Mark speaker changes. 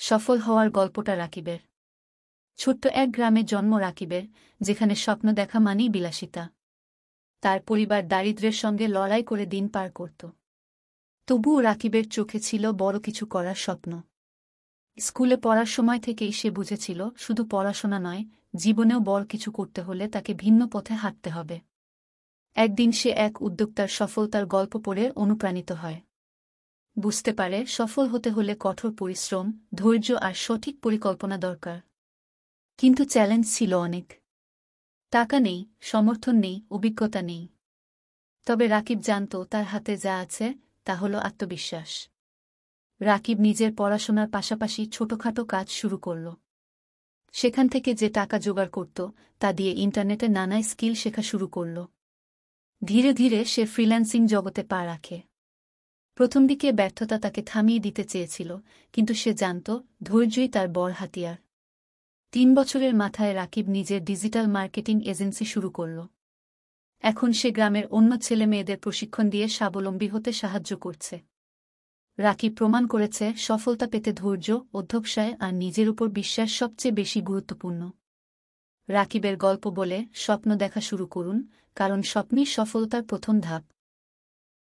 Speaker 1: সফল হওয়ার গল্পটা রাকিবের। ছোট্ট এক গ্রামে জন্ম রাকিবের, যেখানে স্বপ্ন দেখা মানেই বিলাসিতা। তার পরিবার দারিদ্র্যের সঙ্গে লড়াই করে দিন পার করত। তবুও রাকিবের চোখে ছিল বড় কিছু করার স্বপ্ন। স্কুলে পড়ার সময় থেকেই সে বুঝেছিল শুধু পড়াশোনা নয়, জীবনেও বড় কিছু করতে হলে তাকে ভিন্ন পথে হাঁটতে হবে। একদিন সে এক উদ্যোক্তার সফলতার গল্প পড়ে অনুপ্রাণিত হয়। বুঝতে পারে সফল হতে হলে কঠোর পরিশ্রম, ধৈর্য আর সঠিক পরিকল্পনা দরকার। কিন্তু চ্যালেঞ্জ ছিল অনেক। টাকা নেই, সমর্থন নেই, অভিজ্ঞতা নেই। তবে রাকিব জানত তার হাতে যা আছে তা হল আত্মবিশ্বাস। রাকিব নিজের পড়াশোনার পাশাপাশি ছোটখাটো কাজ শুরু করল। সেখান থেকে যে টাকা জোগাড় করত তা দিয়ে ইন্টারনেটে নানা স্কিল শেখা শুরু করল। ধীরে ধীরে সে ফ্রিল্যান্সিং জগতে পা রাখে। প্রথম দিকে ব্যর্থতা তাকে থামিয়ে দিতে চেয়েছিল, কিন্তু সে জানত ধৈর্যই তার বড় হাতিয়ার। ৩ বছরের মাথায় রাকিব নিজের ডিজিটাল মার্কেটিং এজেন্সি শুরু করল। এখন সে গ্রামের অন্য ছেলেমেয়েদের প্রশিক্ষণ দিয়ে স্বাবলম্বী হতে সাহায্য করছে। রাকিব প্রমাণ করেছে সফলতা পেতে ধৈর্য, অধ্যবসায় আর নিজের উপর বিশ্বাস সবচেয়ে বেশি গুরুত্বপূর্ণ। রাকিবের গল্প বলে স্বপ্ন দেখা শুরু করুন, কারণ স্বপ্নই সফলতার প্রথম ধাপ।